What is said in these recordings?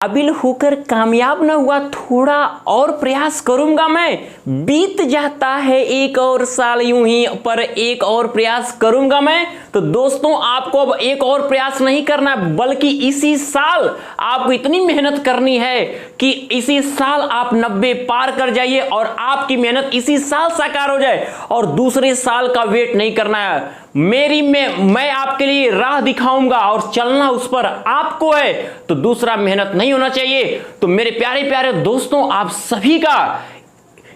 काबिल होकर कामयाब न हुआ, थोड़ा और प्रयास करूंगा मैं। बीत जाता है एक और साल यूं ही, पर एक और प्रयास करूंगा मैं। तो दोस्तों, आपको अब एक और प्रयास नहीं करना, बल्कि इसी साल आपको इतनी मेहनत करनी है कि इसी साल आप 90 पार कर जाइए और आपकी मेहनत इसी साल साकार हो जाए और दूसरे साल का वेट नहीं करना है। मैं आपके लिए राह दिखाऊंगा और चलना उस पर आपको है, तो दूसरा मेहनत नहीं होना चाहिए। तो मेरे प्यारे प्यारे दोस्तों, आप सभी का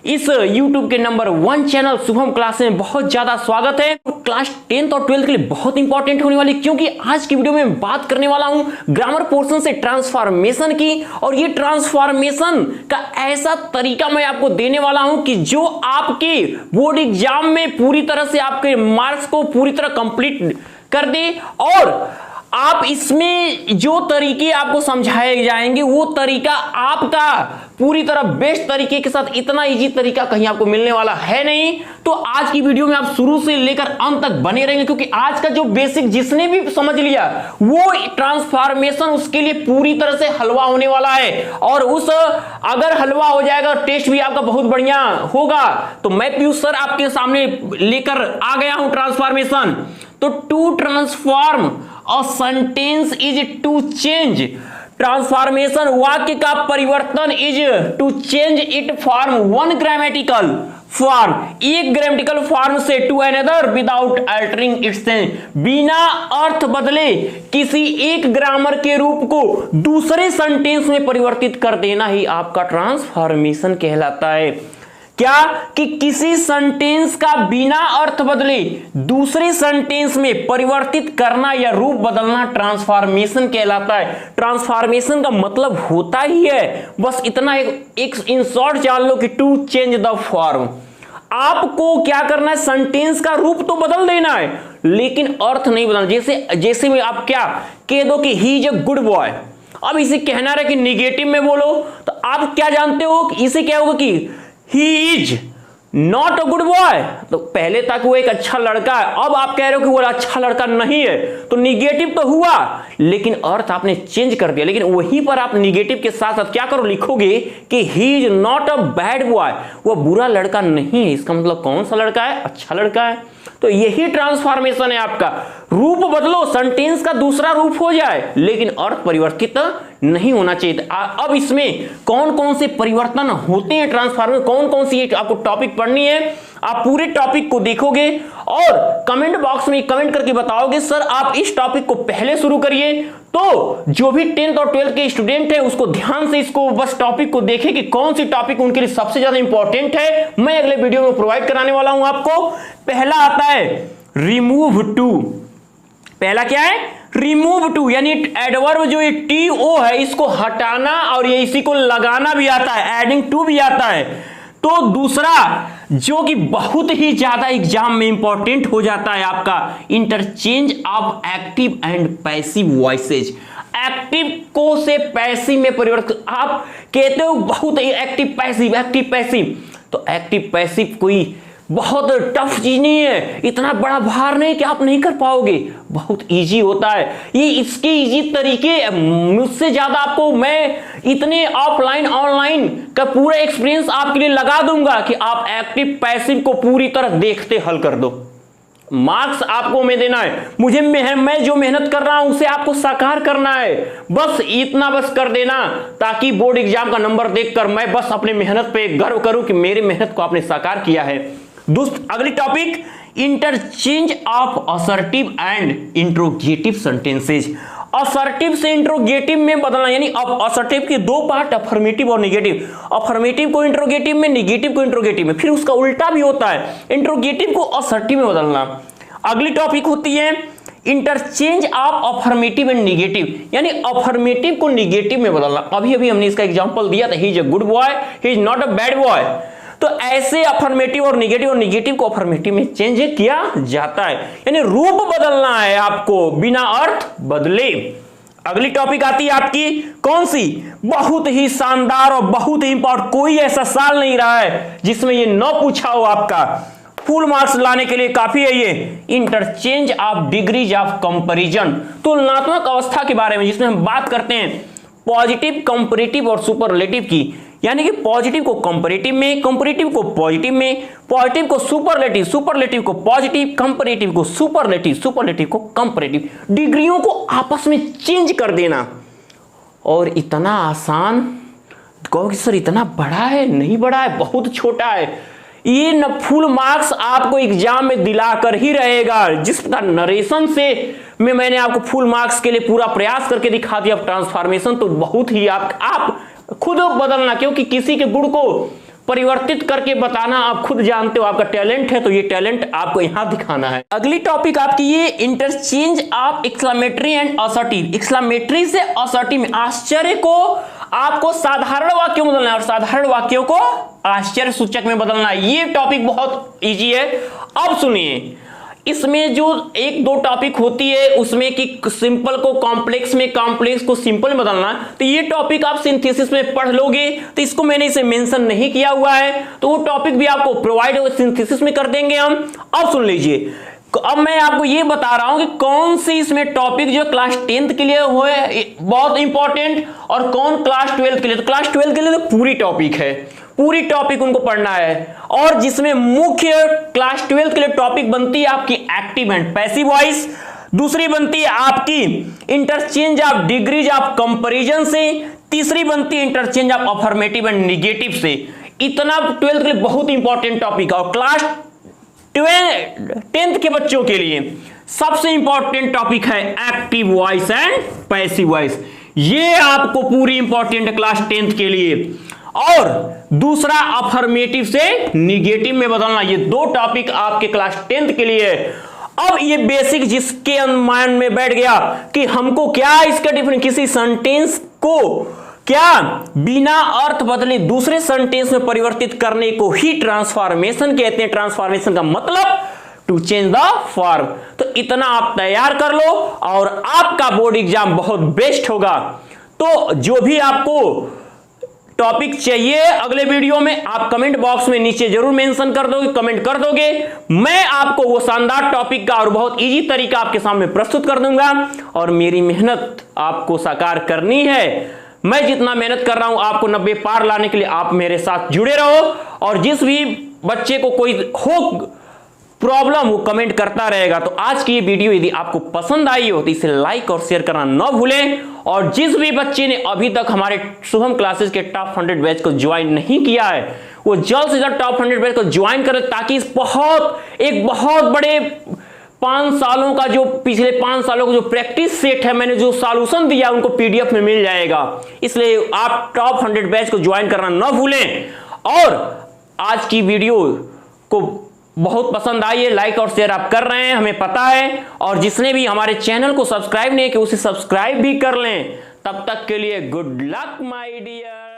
इस YouTube के नंबर 1 चैनल शुभम क्लास में बहुत ज्यादा स्वागत है। क्लास 10th और 12th के लिए बहुत इंपॉर्टेंट होने वाली, क्योंकि आज की वीडियो में बात करने वाला हूं ग्रामर पोर्शन से ट्रांसफॉर्मेशन की। और ये ट्रांसफॉर्मेशन का ऐसा तरीका मैं आपको देने वाला हूं कि जो आपके बोर्ड एग्जाम में पूरी तरह से आपके मार्क्स को पूरी तरह कंप्लीट कर दे। और आप इसमें जो तरीके आपको समझाए जाएंगे वो तरीका आपका पूरी तरह बेस्ट तरीके के साथ, इतना इजी तरीका कहीं आपको मिलने वाला है नहीं। तो आज की वीडियो में आप शुरू से लेकर अंत तक बने रहेंगे, क्योंकि आज का जो बेसिक जिसने भी समझ लिया वो ट्रांसफॉर्मेशन उसके लिए पूरी तरह से हलवा होने वाला है। और उस अगर हलवा हो जाएगा, टेस्ट भी आपका बहुत बढ़िया होगा। तो मैं पीयूष सर आपके सामने लेकर आ गया हूं ट्रांसफॉर्मेशन। तो to transform a sentence is to change, transformation वाक्य का परिवर्तन is to change it from one grammatical form, एक ग्रामेटिकल फॉर्म से to another without altering its sense, बिना अर्थ बदले किसी एक ग्रामर के रूप को दूसरे सेंटेंस में परिवर्तित कर देना ही आपका ट्रांसफॉर्मेशन कहलाता है। क्या कि किसी सेंटेंस का बिना अर्थ बदले दूसरे सेंटेंस में परिवर्तित करना या रूप बदलना ट्रांसफॉर्मेशन कहलाता है। ट्रांसफॉर्मेशन का मतलब होता ही है बस इतना, एक इन शॉर्ट जान लो कि टू चेंज द फॉर्म। आपको क्या करना है, सेंटेंस का रूप तो बदल देना है लेकिन अर्थ नहीं बदलना। जैसे में आप क्या कह दो कि he is a good boy, अब इसे कहना रहे कि निगेटिव में बोलो, तो आप क्या जानते हो, इसे क्या होगा कि He is not a good boy। तो पहले तक वो एक अच्छा लड़का है, अब आप कह रहे हो कि वो अच्छा लड़का नहीं है, तो निगेटिव तो हुआ लेकिन अर्थ आपने चेंज कर दिया। लेकिन वहीं पर आप निगेटिव के साथ साथ क्या करो, लिखोगे कि he is not a bad boy, वो बुरा लड़का नहीं है। इसका मतलब कौन सा लड़का है, अच्छा लड़का है। तो यही ट्रांसफॉर्मेशन है आपका, रूप बदलो, सेंटेंस का दूसरा रूप हो जाए लेकिन अर्थ परिवर्तित नहीं होना चाहिए। अब इसमें कौन कौन से परिवर्तन होते हैं ट्रांसफॉर्मेशन, कौन कौन सी आपको टॉपिक पढ़नी है, आप पूरे टॉपिक को देखोगे और कमेंट बॉक्स में कमेंट करके बताओगे सर आप इस टॉपिक को पहले शुरू करिए। तो जो भी 10th और 12th के स्टूडेंट है उसको ध्यान से इसको बस टॉपिक को देखें कि कौन सी टॉपिक उनके लिए सबसे ज्यादा इंपॉर्टेंट है। मैं अगले वीडियो में प्रोवाइड कराने वाला हूं आपको। पहला आता है रिमूव टू। पहला क्या है, रिमूव टू, यानी एडवर्ब जो ये टी ओ है इसको हटाना, और ये इसी को लगाना भी आता है, एडिंग टू भी आता है। तो दूसरा जो कि बहुत ही ज्यादा एग्जाम में इंपॉर्टेंट हो जाता है आपका, interchange of active and passive voices. Active को से पैसिव में परिवर्तन, आप कहते हो बहुत ही एक्टिव पैसिव, तो एक्टिव पैसिव कोई बहुत टफ चीज नहीं है, इतना बड़ा भार नहीं कि आप नहीं कर पाओगे, बहुत इजी होता है। ये इसके इजी तरीके मुझसे ज्यादा आपको मैं इतने ऑफलाइन ऑनलाइन का पूरा एक्सपीरियंस आपके लिए लगा दूंगा कि आप एक्टिव पैसिव को पूरी तरह देखते हल कर दो। मार्क्स आपको मैं देना है, मैं जो मेहनत कर रहा हूं उसे आपको साकार करना है। बस इतना बस कर देना ताकि बोर्ड एग्जाम का नंबर देखकर मैं बस अपनी मेहनत पे गर्व करूं कि मेरी मेहनत को आपने साकार किया है। दोस्त अगली topic, interchange of assertive and interrogative sentences. Assertive से इंट्रोगेटिव में बदलना, यानी अब असर्टिव के दो पार्ट, अफर्मेटिव और नेगेटिव। अफर्मेटिव को इंट्रोगेटिव में, नेगेटिव को इंट्रोगेटिव में, फिर उसका उल्टा भी होता है, इंट्रोगेटिव को असर्टिव में बदलना। अगली टॉपिक होती है interchange of affirmative and negative, यानी अफर्मेटिव को नेगेटिव में बदलना। अभी अभी हमने इसका एग्जांपल दिया था, he is a good boy, he is not a bad boy. तो ऐसे अफर्मेटिव और नेगेटिव को अफर्मेटिव में चेंज किया जाता है, यानी रूप बदलना है आपको बिना अर्थ बदले। अगली टॉपिक आती है आपकी कौन सी, बहुत ही शानदार और बहुत ही इंपॉर्टेंट, कोई ऐसा साल नहीं रहा है जिसमें ये न पूछा हो आपका, फुल मार्क्स लाने के लिए काफी है ये, interchange of degrees of comparison. तुलनात्मक अवस्था के बारे में जिसमें हम बात करते हैं पॉजिटिव, कंपैरेटिव और सुपरलेटिव की, यानी कि पॉजिटिव को कंपैरेटिव में, कंपैरेटिव को पॉजिटिव में, पॉजिटिव को सुपरलेटिव, सुपरलेटिव को पॉजिटिव, कंपैरेटिव को सुपरलेटिव, सुपरलेटिव को कंपैरेटिव, डिग्रियों को आपस में चेंज कर देना। और इतना आसान, कहोगे सर इतना बड़ा है? नहीं बड़ा है, बहुत छोटा है। ये न फुल मार्क्स आपको एग्जाम में दिलाकर ही रहेगा। जिस प्रकार नरेशन से मैंने आपको फुल मार्क्स के लिए पूरा प्रयास करके दिखा दिया, ट्रांसफॉर्मेशन तो बहुत ही आप खुद बदलना, क्योंकि किसी के गुण को परिवर्तित करके बताना आप खुद जानते हो, आपका टैलेंट है, तो ये टैलेंट आपको यहां दिखाना है। अगली टॉपिक आपकी ये interchange of exclamatory and assertive. Exclamatory से असर्टिव में आश्चर्य को आपको साधारण वाक्यों में बदलना है और साधारण वाक्यों को आश्चर्य सूचक में बदलना है। ये टॉपिक बहुत इजी है। अब सुनिए, इसमें जो एक दो टॉपिक होती है उसमें कि सिंपल को कॉम्प्लेक्स में, कॉम्प्लेक्स को सिंपल में बदलना, तो ये टॉपिक आप सिंथेसिस में पढ़ लोगे, तो इसको मैंने इसे मेंशन नहीं किया हुआ है, तो वो टॉपिक भी आपको प्रोवाइड सिंथेसिस में कर देंगे हम। अब सुन लीजिए, अब मैं आपको ये बता रहा हूं कि कौन सी इसमें टॉपिक जो क्लास 10th के लिए हुए बहुत इंपॉर्टेंट और कौन क्लास 12th के लिए। तो क्लास 12th के लिए तो पूरी टॉपिक है, पूरी टॉपिक उनको पढ़ना है। और जिसमें मुख्य क्लास 12th के लिए टॉपिक बनती है आपकी एक्टिव एंड पैसिव वॉइस, दूसरी बनती है आपकी interchange of degrees of comparison से, तीसरी बनती है interchange of affirmative and negative से। इतना 12th के लिए बहुत इंपॉर्टेंट टॉपिक है। और क्लास 10th के बच्चों के लिए सबसे इंपॉर्टेंट टॉपिक है active voice and passive voice. ये आपको पूरी इंपॉर्टेंट है क्लास 10th के लिए। और दूसरा अफर्मेटिव से निगेटिव में बदलना, ये दो टॉपिक आपके क्लास 10th के लिए है। अब ये बेसिक जिसके माइंड में बैठ गया कि हमको क्या इसका डिफरेंस, किसी सेंटेंस को क्या बिना अर्थ बदले दूसरे सेंटेंस में परिवर्तित करने को ही ट्रांसफॉर्मेशन कहते हैं। ट्रांसफॉर्मेशन का मतलब टू चेंज द फॉर्म। तो इतना आप तैयार कर लो और आपका बोर्ड एग्जाम बहुत बेस्ट होगा। तो जो भी आपको टॉपिक चाहिए अगले वीडियो में, आप कमेंट बॉक्स में नीचे जरूर मेंशन कर दोगे, कमेंट कर दोगे। मैं आपको वो शानदार टॉपिक का और बहुत इजी तरीका आपके सामने प्रस्तुत कर दूंगा। और मेरी मेहनत आपको साकार करनी है। मैं जितना मेहनत कर रहा हूं आपको 90 पार लाने के लिए, आप मेरे साथ जुड़े रहो। और जिस भी बच्चे को कोई हो प्रॉब्लम वो कमेंट करता रहेगा। तो आज की ये वीडियो यदि आपको पसंद आई हो तो इसे लाइक और शेयर करना न भूलें। और जिस भी बच्चे ने अभी तक हमारे शुभम क्लासेस के टॉप 100 बैच को ज्वाइन नहीं किया है वो जल्द से जल्द टॉप 100 बैच को ज्वाइन करे, ताकि इस एक बहुत बड़े 5 सालों का जो पिछले 5 सालों का जो प्रैक्टिस सेट है, मैंने जो सॉल्यूशन दिया उनको पीडीएफ में मिल जाएगा। इसलिए आप टॉप 100 बैच को ज्वाइन करना न भूलें। और आज की वीडियो को बहुत पसंद आई है, लाइक और शेयर आप कर रहे हैं, हमें पता है। और जिसने भी हमारे चैनल को सब्सक्राइब नहीं किया उसे सब्सक्राइब भी कर लें। तब तक के लिए गुड लक माय डियर।